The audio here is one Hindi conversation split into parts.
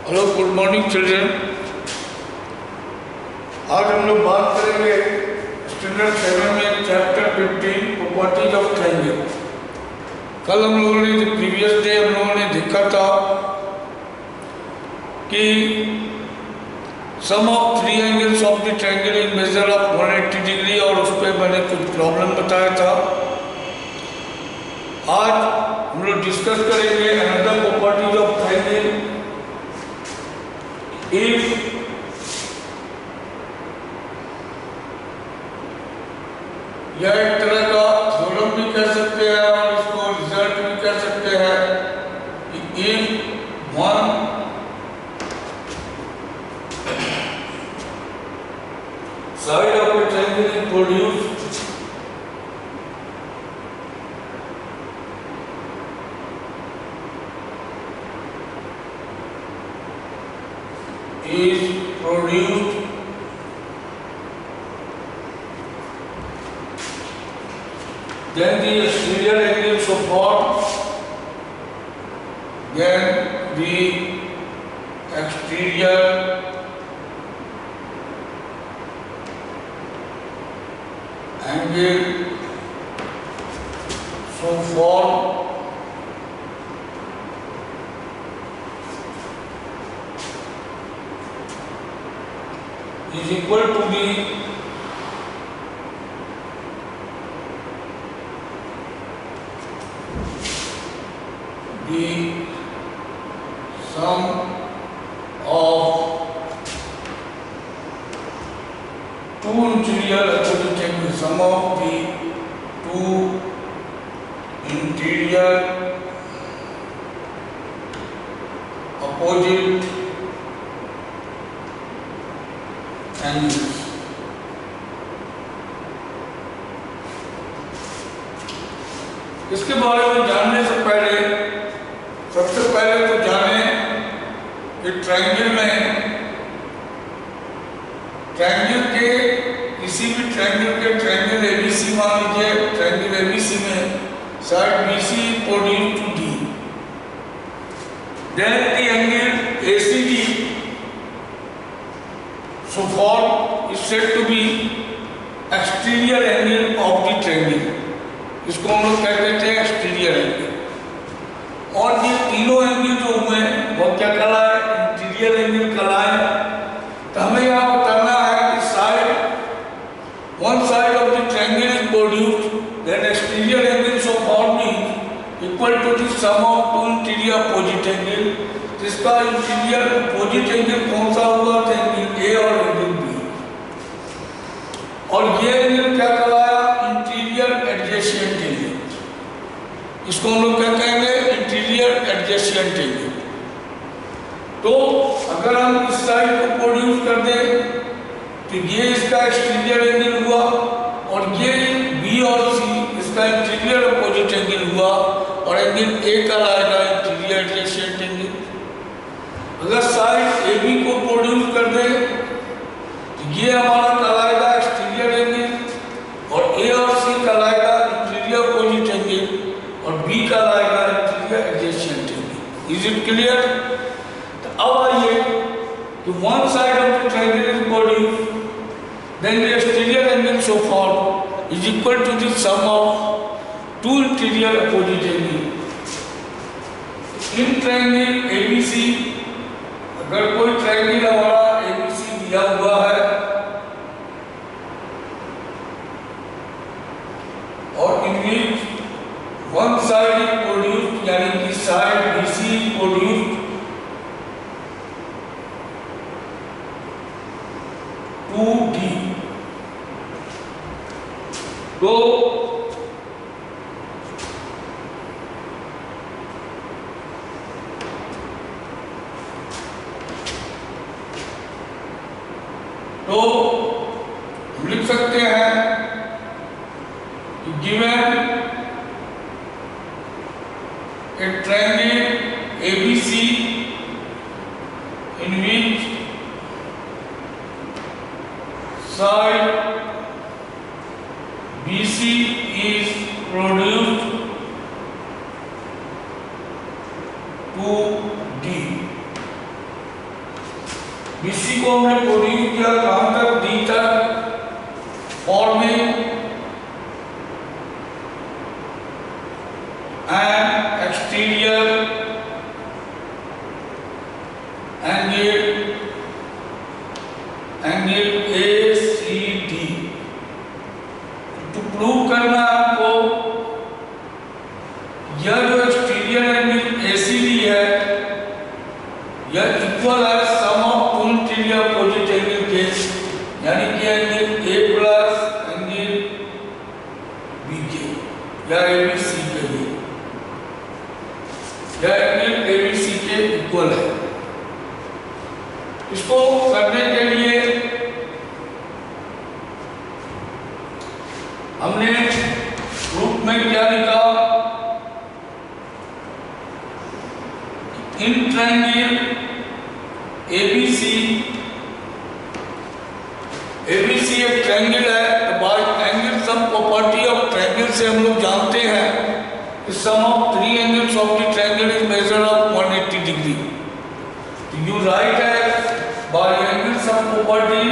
Hello, good morning children. आज हम लोग बात करेंगे स्टैंडर्ड 7 में चैप्टर 15 प्रॉपर्टीज ऑफ ट्रायंगल। कल हम लोगों ने प्रीवियस डे हम लोगों ने देखा था कि sum of three angles of the triangle in measure of 180 degree, और उस पर मैंने कुछ प्रॉब्लम बताया था। आज हम लोग डिस्कस करेंगे another properties of triangle. If यह एक तरह का थ्योरम भी कह सकते हैं और इसको रिजल्ट भी कह सकते हैं कि if one side of a triangle is produced then the exterior angles of form, then the exterior angle so form is equal to the sum of two interior opposite angles, sum of the two interior opposite angles। इसके बारे में जानने से पहले सबसे पहले तो जाने कि ट्रायंगल के किसी भी ट्रायंगल एबीसी मान लीजिए, ट्रायंगल एबीसी में side BC produce to D, then the angle ACD so form is said to be exterior angle of the triangle। इसको हम लोग कहते थे एक्सटीरियर एंगल। और ये तीनों एंगल जो हुए वो क्या कहलाए? इंटीरियर एंगल कहलाए। तो हमें यहाँ बताना है कि side one side of the triangle is produced, then exterior angle of form is equal to the sum of two interior opposite angle. जिसका इंटीरियर अपोजिट एंगल कौन सा हुआ? तो एंगल ए और एंगल बी। और ये एंगल क्या कहलाया? Interior adjacent angle. इसको हम लोग क्या कहेंगे? Interior adjacent angle. तो अगर हम इस साइड को प्रोड्यूस कर दें तो ये इसका एक्सटीरियर एंगल हुआ, और ये बी और सी इसका इंटीरियर अपोजिट एंगल हुआ, और एंगल ए कहलाएगा इंटीरियर एडजेसेंट एंगल। अगर साइड ए बी को प्रोड्यूस कर दे तो ये हमारा कहलाएगा एक्सटीरियर एंगल, और ए और सी कहलाएगा इंटीरियर अपोजिट एंगल, और बी कहलाएगा interior adjacent angle. Is it clear? तो अब आइए कि one side of the triangle is produce, then the exterior angle so form is equal to the sum of two interior opposite angle. In triangle ABC, अगर कोई ट्रायंगल हमारा एबीसी दिया हुआ है और in which one side is produced, यानी कि side BC is produced to D, तो हम लिख सकते हैं कि given A triangle ABC in which side BC is produced to D. BC को हमने प्रोड्यूस किया कहां तक, डी तक, forming and exterior angle ACD। तो प्रूव करना आपको यह जो एक्सटीरियर एंगल ACD है यह इक्वल है sum of two interior opposite angle के, यानी कि angle A plus angle BK या ABC के लिए, यह एंगल ABC के इक्वल है। इसको करने के लिए हमने प्रूफ में क्या लिखा, इन ट्रायंगल ABC एक ट्रायंगल है, तो by angle sum property of triangle से हम लोग जानते हैं sum of three angles of the triangle is measure of 180 degree. तो यू राइट है by angle sum property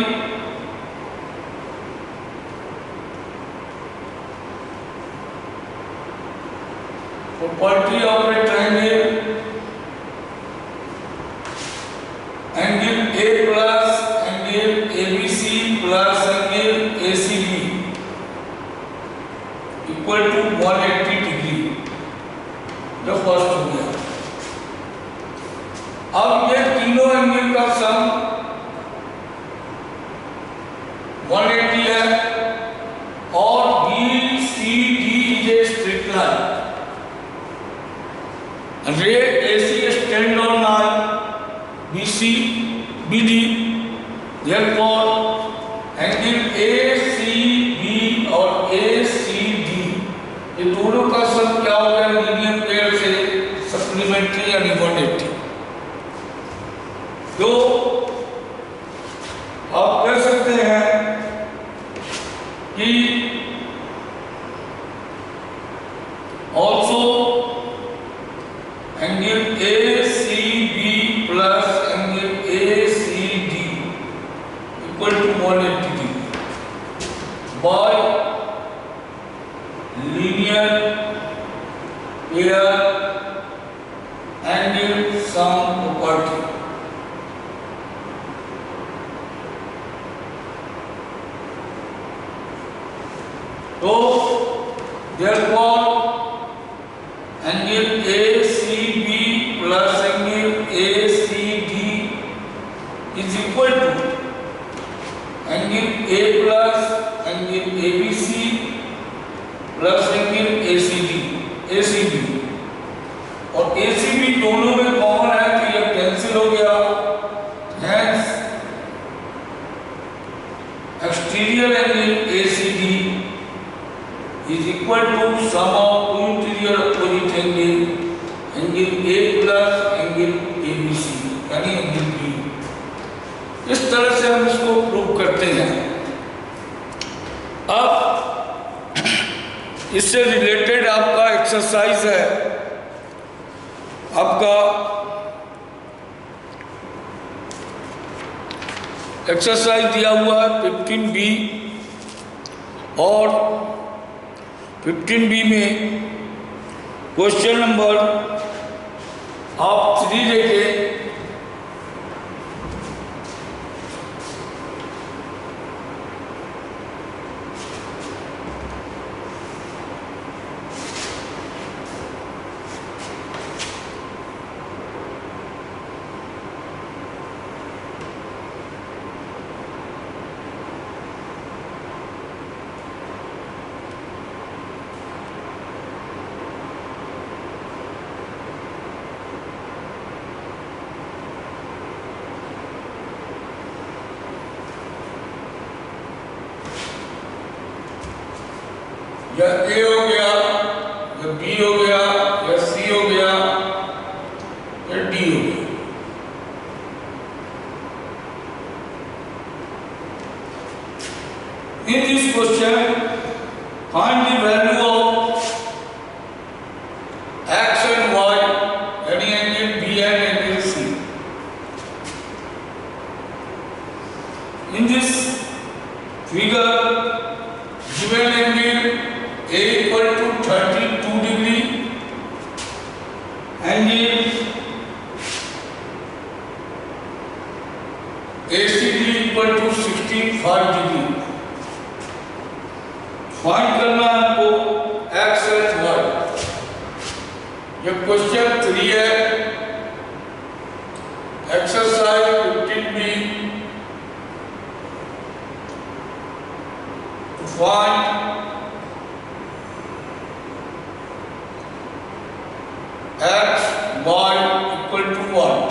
property of a triangle, angle A plus angle ABC plus angle ACB equal to 180 degree, जो फर्स्ट हो गया। अब ये तीनों एंगल का सम 180 है और BCD is a straight line. रे AC stand on line BC BD, therefore angle ACB और ACD ये दोनों का सम क्या हो गया, लीनियर पेयर से सप्लीमेंट्री यानी 180। तो आप कह सकते हैं कि also angle ACB plus angle ACD equal to 180 degree by linear pair angle sum property। तो therefore angle ACB plus angle ACD is equal to angle A plus angle ABC plus angle ACB और ACB दोनों में कॉमन है तो यह कैंसिल हो गया, hence exterior angle ACD is equal to sum of two interior opposite angle, angle A plus angle ABC यानी एंगल B। इस तरह से हम इसको प्रूव करते हैं। अब इससे रिलेटेड आपका एक्सरसाइज है, आपका एक्सरसाइज दिया हुआ है 15B और 15B में क्वेश्चन नंबर आप 3 देखें। या A हो गया, या B हो गया, या C हो गया, या D हो गया। In this question, find the value of x and y, यानी angle B and angle C। 65 degree. Find करना है आपको x एंड y। ये क्वेश्चन 3 है, exercise 15B। Find x y equal to what.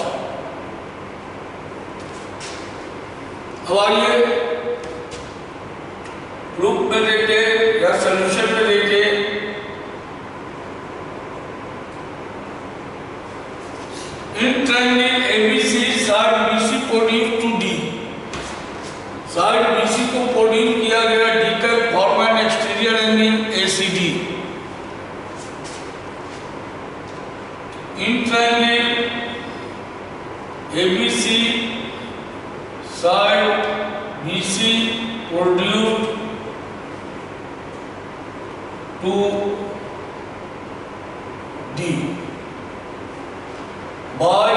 अब आइए प्रूफ में देखे या सॉल्यूशन में देखे। In triangle ABC side BC produce to D। Side BC को प्रोड्यूस किया गया D का form an exterior angle ACD। In triangle ABC side BC produce to D by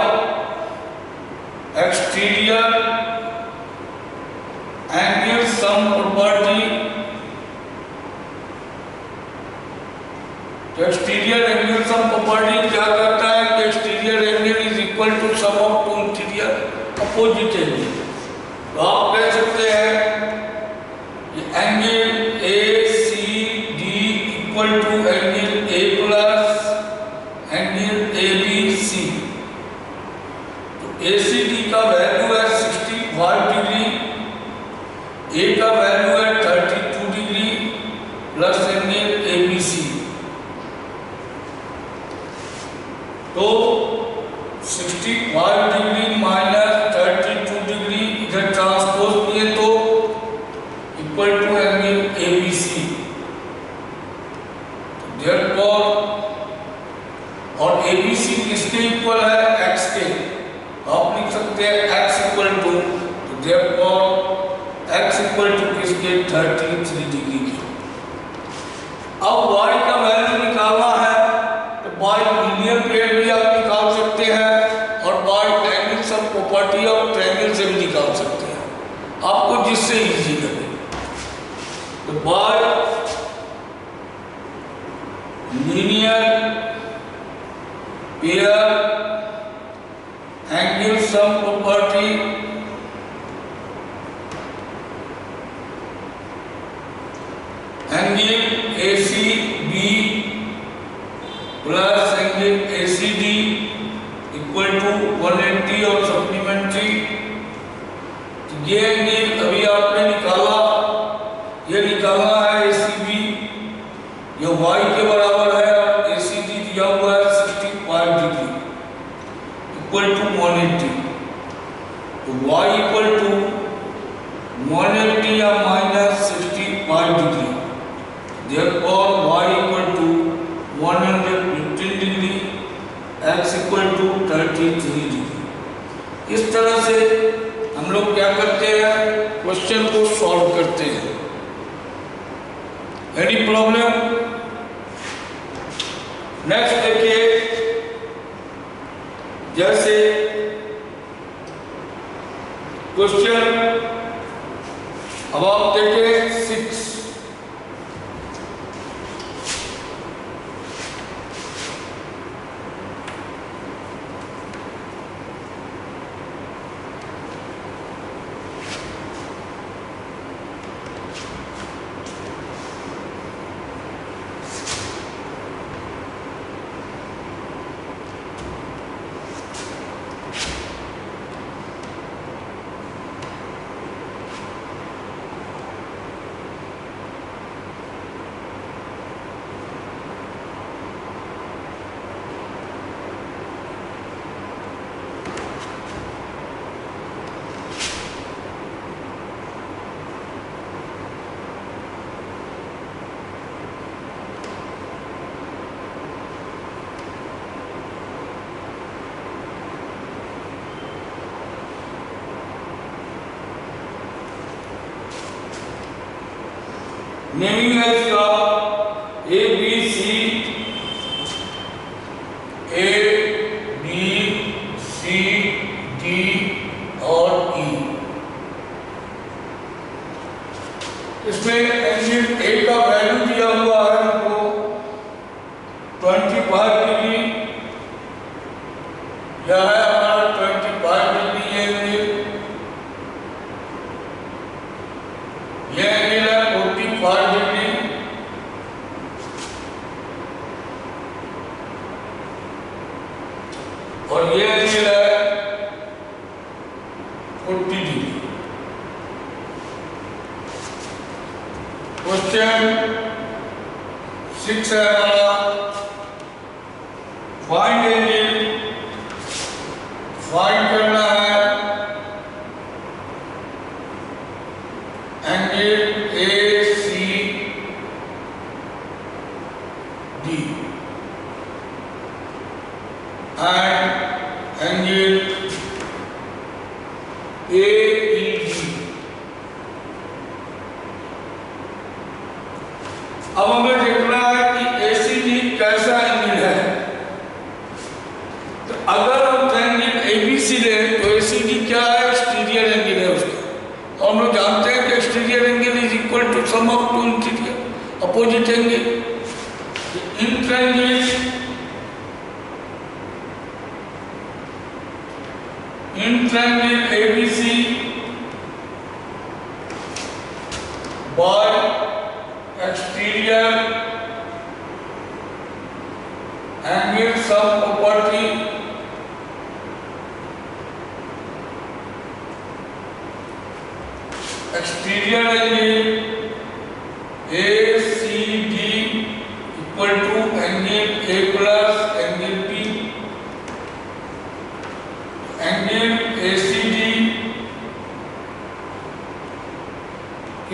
exterior angle sum property। Exterior angle sum property क्या कहता है कि exterior angle is equal to sum of two interior opposite angle. तो आप कह सकते हैं कि angle ACD equal to angle A plus angle ABC। तो ACD का वैल्यू है 65 डिग्री, A का वैल्यू है 32 डिग्री प्लस एंगल ABC। तो 65 डिग्री माइनस 32 डिग्री इधर ट्रांसपोज किए तो equal to angle ABC। Therefore और ABC किसके इक्वल है? x के। आप लिख सकते हैं x इक्वल टू, तो देयरफॉर x इक्वल टू किसके? 33 डिग्री के। अब y का वैल्यू निकालना है तो बाय लीनियर पेयर भी आप निकाल सकते हैं और bye angle sum property of triangle से भी निकाल सकते हैं, आपको जिससे इजी लगे। तो by linear pair angle sum property angle ACB plus angle ACD equal to 180 और सप्लीमेंट्री। ये एंगल अभी आपने निकाला, ये निकालना है ACB, ये y के बराबर है और ACD दिया हुआ है 65 डिग्री इक्वल टू 180। तो y इक्वल टू 180 या minus 65 degree. Therefore y equal to 115 degree, x equal to 33 degree. इस तरह से हम लोग क्या करते हैं, क्वेश्चन को सॉल्व करते हैं। Any problem? नेक्स्ट देखिए, जैसे क्वेश्चन अब आप देखें 6। नेमिंग है इसका A B C D और E। इसमें एंगल ए का वैल्यू दिया हुआ है हमको 25 डिग्री, यह है हमारा 25 डिग्री एंगल, यह एंगल है 45 डिग्री, और ये एंगल है 40 डिग्री। क्वेश्चन 6 है हमारा, फाइंड एंगल, फाइंड करना है angle ACD and angle AED। अब हमें देखना है कि ACD कैसा एंगल है। तो अगर हम ट्रायंगल ABC लें तो ACD क्या है, एक्सटीरियर एंगल है उसका। और हम लोग जानते हैं कि exterior angle is equal to sum of two interior opposite angle. In triangle ABC by exterior angle sum property exterior angle ACD equal to angle A plus angle B, angle ACD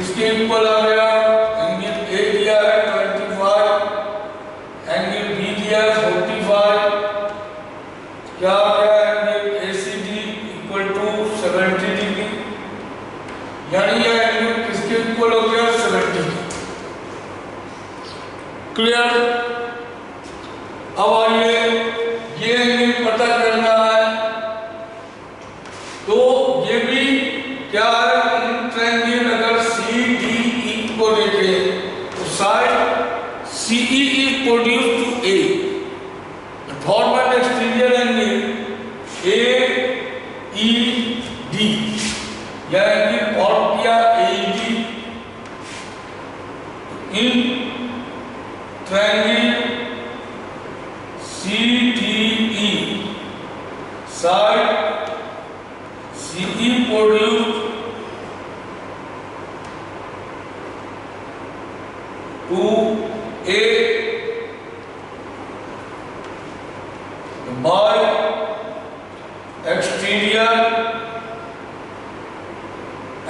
इसके इक्वल आ गया, एंगल A दिया है 25, एंगल B दिया है 45, क्या आ गया, angle ACD equal to 70 degree, यानी यह एंगल किसके इक्वल हो गया, 70। क्लियर। अब आइए ये एंगल पता करना है, तो ये भी क्या है, ट्रायंगल अगर CDE को देखें तो side CE is produced to A, formal exterior angle AED, यह एंगल फॉर्म किया AED। In triangle CDE side CE produced to A by exterior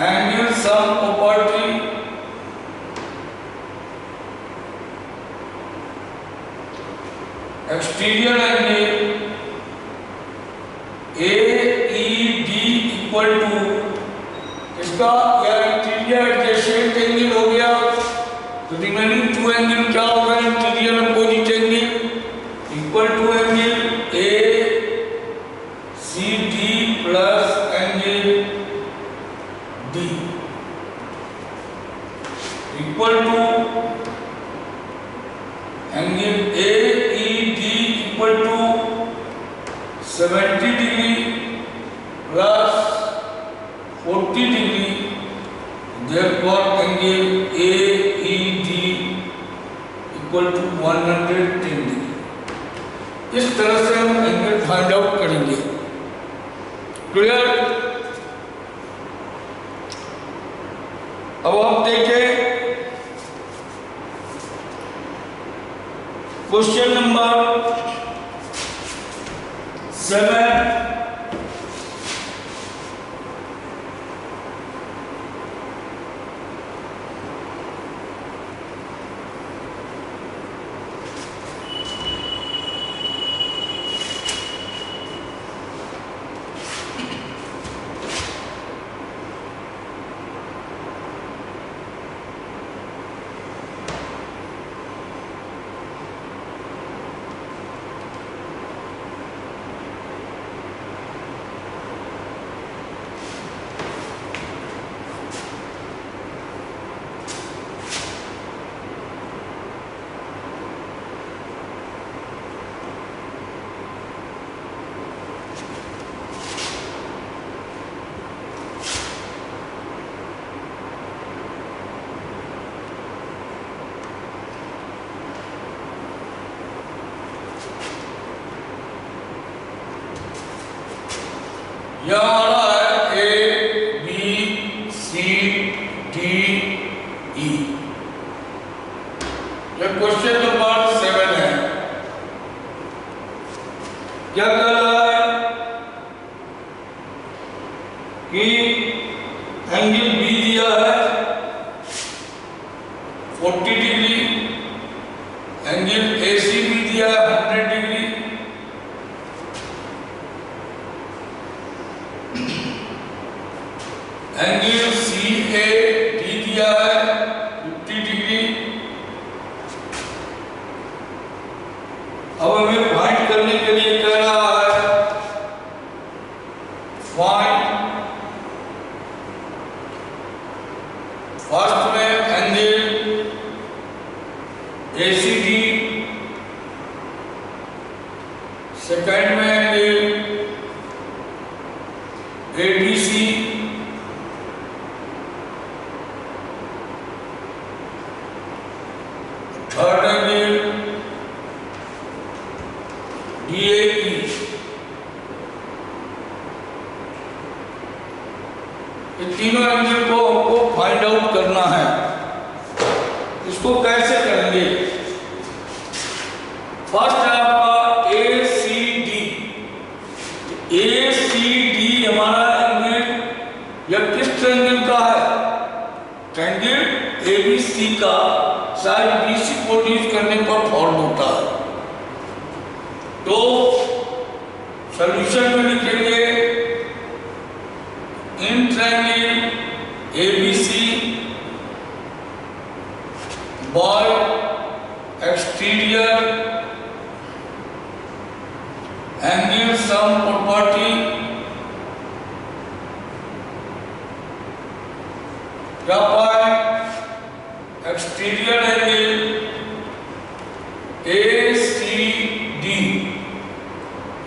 angle sum property exterior angle AED equal to इसका यह इंटीरियर एडजेसेंट एंगल हो गया, तो रिमेनिंग टू एंगल क्या होगा, interior opposite angle equal to angle ACD plus angle D equal to angle AED equal to 70 degree plus 40 degree, therefore angle AED equal to 110 degree. इस तरह से हम एंगल फाइंड आउट करेंगे। क्लियर। अब आप देखें क्वेश्चन नंबर 7। यह हमारा है A B C D E. यह क्वेश्चन नंबर 7 है। क्या कह रहा है कि एंगल बी दिया है 40 डिग्री, एंगल एसी भी दिया है 100 degree, angle C A D दिया है 50 डिग्री। अब हमें फाइंड करने के लिए कह रहा है फाइंड फर्स्ट में एंगल एसीडी, सेकंड में angle ADC, third angle DAE. ये तीनों एंगल को हमको फाइंड आउट करना है। इसको कैसे करेंगे? फर्स्ट है आपका एसीडी। एसीडी हमारा एंगल यह किस ट्रायंगल का है? ट्रायंगल एबीसी का साइड बीसी को यूज करने पर फॉर्म होता है। तो सॉल्यूशन में लिखेंगे in triangle ABC by exterior angle sum property या by exterior angle A C D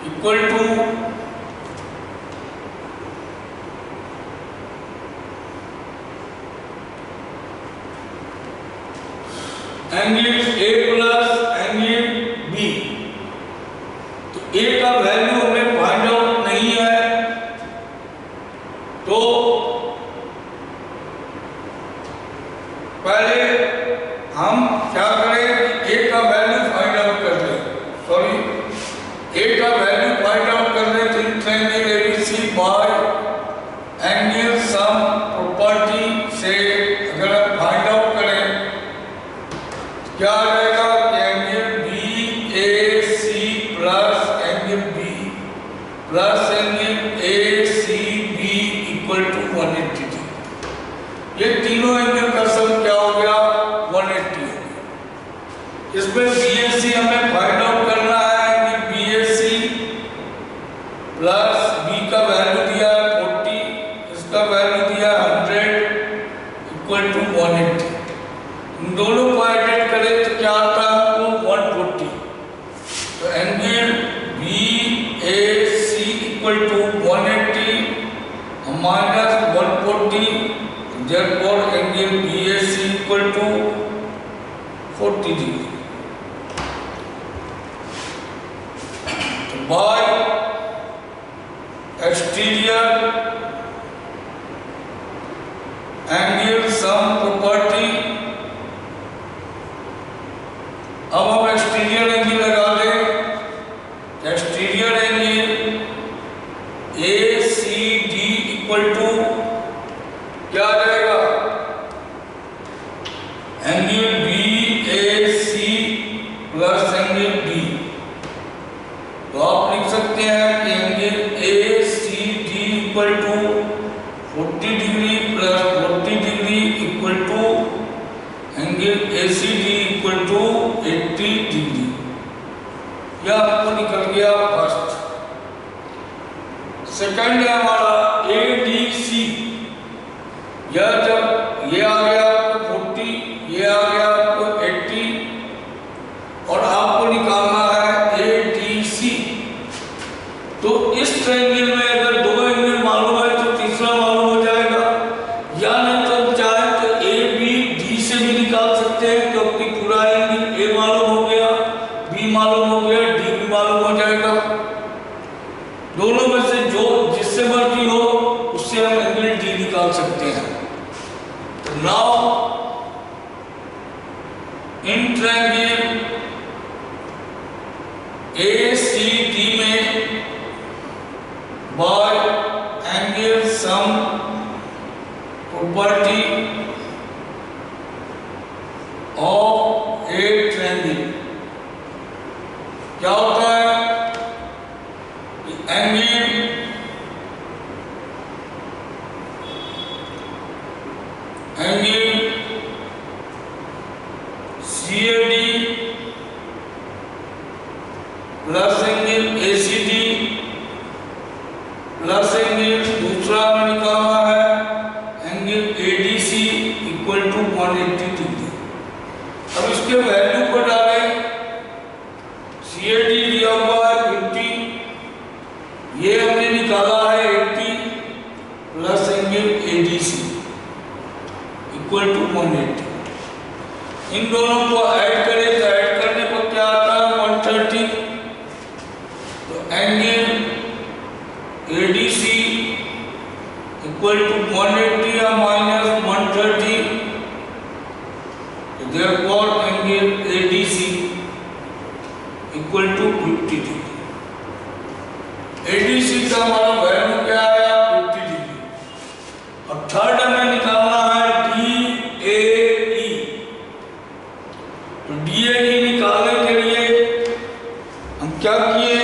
equal to angle A plus angle B. तो ए का वैल्यू हमें फाइंड आउट नहीं है, तो पहले हम क्या करें? ए का वैल्यू फाइंड आउट कर लें। सॉरी, ए का वैल्यू फाइंड आउट कर लें। तो in triangle ABC by angle sum property से अगर हम फाइंड आउट करें क्या आ जाएगा? Angle B A C plus angle B plus angle A C B equal to 180 degree. ये तीनों एंगल का सम क्या हो गया? 180। इसमें बीएसी हमें फाइंड आउट करना है कि बीएसी प्लस बी का वैल्यू दिया है 40, इसका वैल्यू दिया है 100 इक्वल टू 180। इन दोनों को ऐड करें तो क्या आता है आपको? 140। तो angle B A C equal to 180 minus 140, therefore angle B A C equal to 40 degree. By exterior angle sum property, अब हम एक्सटीरियर एंगल लगा दें। Exterior angle A C D equal to क्या आ जाएगा? Angle B A C plus angle B. तो आप लिख सकते हैं कि angle A C D equal to 40 degree plus 40 degree equal to angle A C D equal to 80 degree. यह आपको निकल गया फर्स्ट। सेकंड है हमारा ए डी सी। यह जब ये आ गया आपको 40, ये आ गया आपको 80 और आपको निकालना है ए डी सी। तो इस ट्रायंगल में अगर दो एंगल मालूम है तो तीसरा मालूम हो जाएगा, या नहीं तो चाहे तो ए बी डी से भी निकाल सकते हैं, क्योंकि पूरा एंगल ए मालूम हो गया, बी मालूम हो गया, डी भी मालूम हो जाएगा। दोनों में से जो जिससे मर्जी नाउ इन ट्रायंगल ACD में by angle sum property of a triangle क्या होता है कि angle CAD plus angle ACD plus angle दूसरा में निकालना है angle ADC equal to 180 degree. अब इसके वैल्यू को डालें। CAD दिया हुआ है 50, ये हमने निकाला है 80 plus angle ADC equal to 180। इन दोनों को ऐड करें तो ऐड करने पर क्या आता है 130। तो एंगल ADC इक्वल टू 180 या minus 130। Therefore angle ADC equal to 50 degree. ADC का हमारा वैल्यू क्या आया 50 डिग्री। अब थर्ड हमें निकालना है DAE। तो DAE निकालने के लिए हम क्या किए,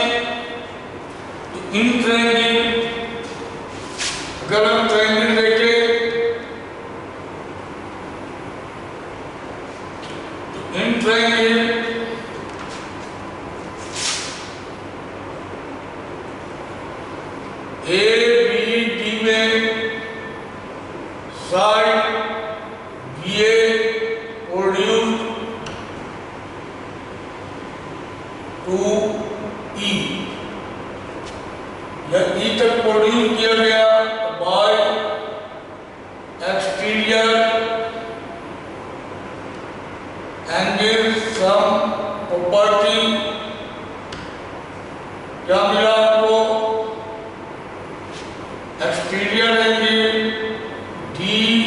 तो इन ट्रायंगल, अगर हम ट्रायंगल देखें तो इन ट्रायंगल ABD में side BA produce to E या E तक प्रोड्यूस किया गया by exterior angle sum property. क्या मिला आपको, exterior angle DAE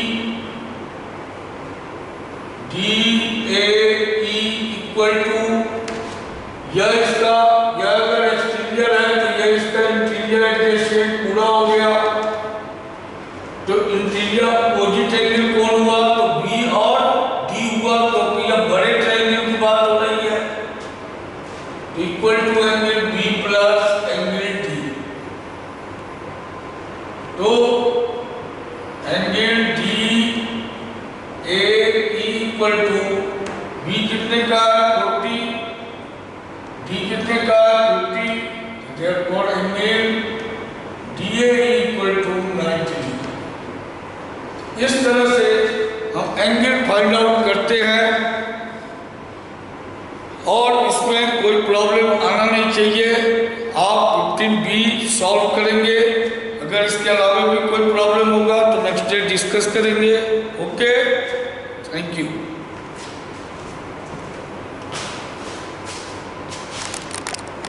equal to, यह इसका, यह अगर एक्सटीरियर है तो यह इसका इंटीरियर एडजस्टमेंट पूरा हो गया। तो इंटीरियर अपोजिट एंगल कौन हुआ, तो B और D हुआ, क्योंकि यह बड़े ट्रायंगल की बात हो रही है। Equal to angle B plus angle D। तो angle DAE equal to B कितने का 40, D कितने का 50। Therefore angle DAE equal to 90 degree. इस तरह से हम एंगल फाइंड आउट करते हैं और इसमें कोई प्रॉब्लम आना नहीं चाहिए। आप 15B सॉल्व करेंगे। अगर इसके अलावा भी कोई प्रॉब्लम होगा तो नेक्स्ट डे डिस्कस करेंगे। Okay, thank you.